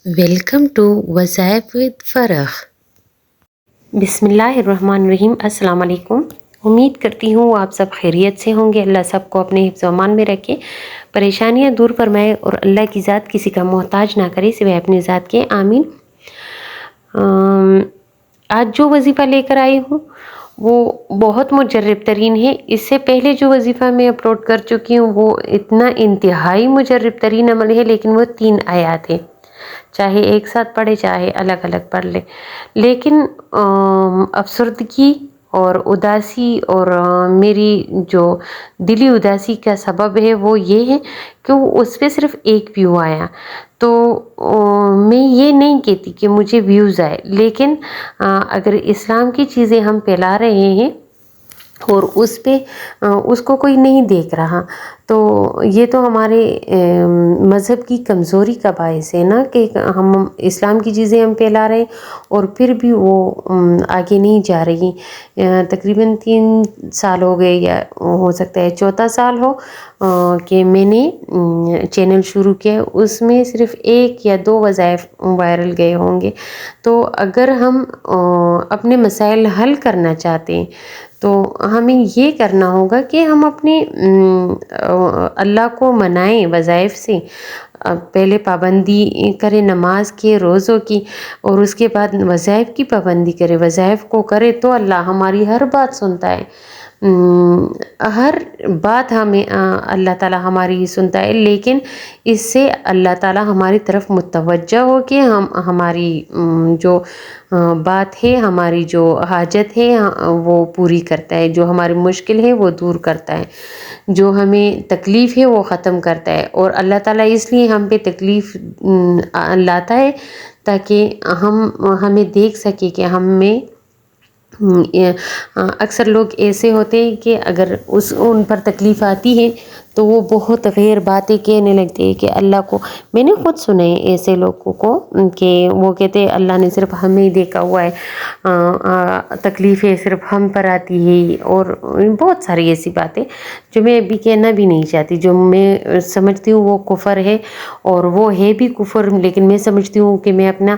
Welcome to وظائف with فرح۔ بسم اللہ الرحمن الرحیم۔ السلام علیکم۔ امید کرتی ہوں آپ سب خیریت سے ہوں گے۔ اللہ سب کو اپنے حفظ و امان میں رکھے، پریشانیاں دور فرمائے اور اللہ کی ذات کسی کا محتاج نہ کرے سوائے اپنے ذات کے، آمین۔ آج جو وظیفہ لے کر آئی ہوں وہ بہت مجرب ترین ہے۔ اس سے پہلے جو وظیفہ میں اپلوڈ کر چکی ہوں وہ اتنا انتہائی مجرب ترین عمل ہے، لیکن وہ 3 آیات ہے، چاہے ایک ساتھ پڑھے چاہے الگ الگ پڑھ لے۔ لیکن افسردگی اور اداسی اور میری جو دلی اداسی کا سبب ہے وہ یہ ہے کہ اس پہ صرف ایک ویو آیا۔ تو میں یہ نہیں کہتی کہ مجھے ویوز آئے، لیکن اگر اسلام کی چیزیں ہم پھیلا رہے ہیں اور اس کو کوئی نہیں دیکھ رہا تو یہ تو ہمارے مذہب کی کمزوری کا باعث ہے نا، کہ ہم اسلام کی چیزیں ہم پھیلا رہے ہیں اور پھر بھی وہ آگے نہیں جا رہی۔ تقریباً 3 سال ہو گئے، یا ہو سکتا ہے 4تھا سال ہو کہ میں نے چینل شروع کیا۔ اس میں صرف 1 یا 2 وظائف وائرل گئے ہوں گے۔ تو اگر ہم اپنے مسائل حل کرنا چاہتے ہیں تو ہمیں یہ کرنا ہوگا کہ ہم اپنے اللہ کو منائیں وظائف سے، پہلے پابندی کرے نماز کے، روزوں کی، اور اس کے بعد وظائف کی پابندی کرے، وظائف کو کرے تو اللہ ہماری ہر بات سنتا ہے۔ ہر بات ہمیں اللہ تعالیٰ ہماری سنتا ہے، لیکن اس سے اللہ تعالیٰ ہماری طرف متوجہ ہو کے ہماری جو بات ہے، ہماری جو حاجت ہے وہ پوری کرتا ہے، جو ہماری مشکل ہے وہ دور کرتا ہے، جو ہمیں تکلیف ہے وہ ختم کرتا ہے۔ اور اللہ تعالیٰ اس لیے ہم پہ تکلیف لاتا ہے تاکہ ہمیں دیکھ سکے کہ ہم میں اکثر لوگ ایسے ہوتے ہیں کہ اگر ان پر تکلیف آتی ہے تو وہ بہت غیر باتیں کہنے لگتے ہیں کہ اللہ کو۔ میں نے خود سنے ایسے لوگوں کو کہ وہ کہتے ہیں اللہ نے صرف ہمیں ہی دیکھا ہوا ہے، تکلیفیں صرف ہم پر آتی ہے، اور بہت ساری ایسی باتیں جو میں ابھی کہنا بھی نہیں چاہتی، جو میں سمجھتی ہوں وہ کفر ہے، اور وہ ہے بھی کفر، لیکن میں سمجھتی ہوں کہ میں اپنا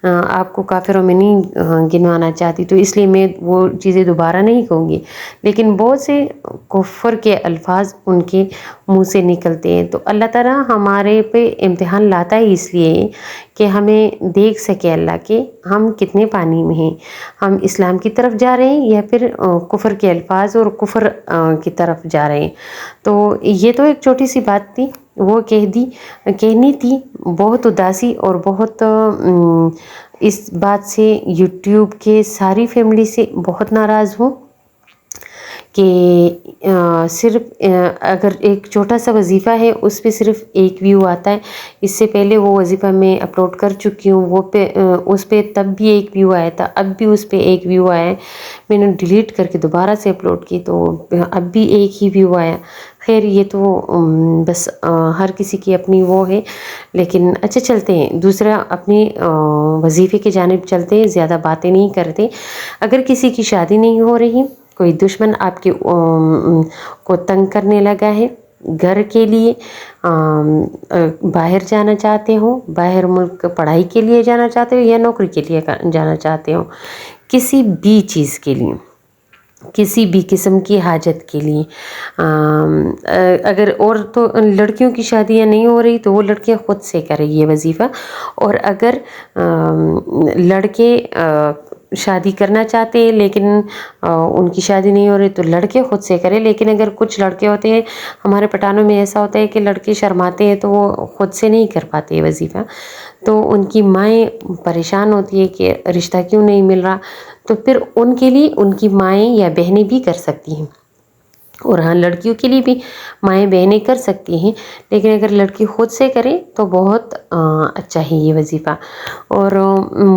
آپ کو کافروں میں نہیں گنوانا چاہتی، تو اس لیے میں وہ چیزیں دوبارہ نہیں کہوں گی۔ لیکن بہت سے کفر کے الفاظ ان کے منہ سے نکلتے ہیں، تو اللہ تعالیٰ ہمارے پہ امتحان لاتا ہے اس لیے کہ ہمیں دیکھ سکے اللہ کے ہم کتنے پانی میں ہیں، ہم اسلام کی طرف جا رہے ہیں یا پھر کفر کے الفاظ اور کفر کی طرف جا رہے ہیں۔ تو یہ تو ایک چھوٹی سی بات تھی، وہ کہنی تھی۔ بہت اداسی اور بہت اس بات سے یوٹیوب کے ساری فیملی سے بہت ناراض ہوں کہ صرف اگر ایک چھوٹا سا وظیفہ ہے اس پہ صرف 1 ویو آتا ہے۔ اس سے پہلے وہ وظیفہ میں اپلوڈ کر چکی ہوں، اس پہ تب بھی 1 ویو آیا تھا، اب بھی اس پہ 1 ویو آیا ہے۔ میں نے ڈیلیٹ کر کے دوبارہ سے اپلوڈ کی تو اب بھی 1 ہی ویو آیا۔ خیر یہ تو بس ہر کسی کی اپنی وہ ہے، لیکن اچھا چلتے ہیں دوسرا اپنی وظیفے کی جانب چلتے ہیں، زیادہ باتیں نہیں کرتے۔ اگر کسی کی شادی نہیں ہو رہی، کوئی دشمن آپ کے کو تنگ کرنے لگا ہے، گھر کے لیے باہر جانا چاہتے ہو، باہر ملک پڑھائی کے لیے جانا چاہتے ہو یا نوکری کے لیے جانا چاہتے ہو، کسی بھی چیز کے لیے، کسی بھی قسم کی حاجت کے لیے، اگر اور تو لڑکیوں کی شادیاں نہیں ہو رہی تو وہ لڑکیاں خود سے کریں یہ وظیفہ، اور اگر لڑکے شادی کرنا چاہتے ہیں لیکن ان کی شادی نہیں ہو رہی تو لڑکے خود سے کریں۔ لیکن اگر کچھ لڑکے ہوتے ہیں، ہمارے پٹھانوں میں ایسا ہوتا ہے کہ لڑکے شرماتے ہیں تو وہ خود سے نہیں کر پاتے یہ وظیفہ، تو ان کی مائیں پریشان ہوتی ہے کہ رشتہ کیوں نہیں مل رہا، تو پھر ان کے لیے ان کی مائیں یا بہنیں بھی کر سکتی ہیں، اور ہاں لڑکیوں کے لیے بھی مائیں بہنیں کر سکتی ہیں، لیکن اگر لڑکی خود سے کرے تو بہت اچھا ہے یہ وظیفہ، اور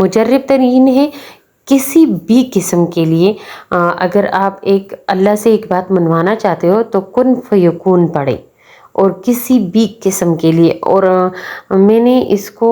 مجرب ترین ہے کسی بھی قسم کے لیے۔ اگر آپ اللہ سے ایک بات منوانا چاہتے ہو تو کن فیکون پڑھے، اور کسی بھی قسم کے لیے۔ اور میں نے اس کو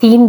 3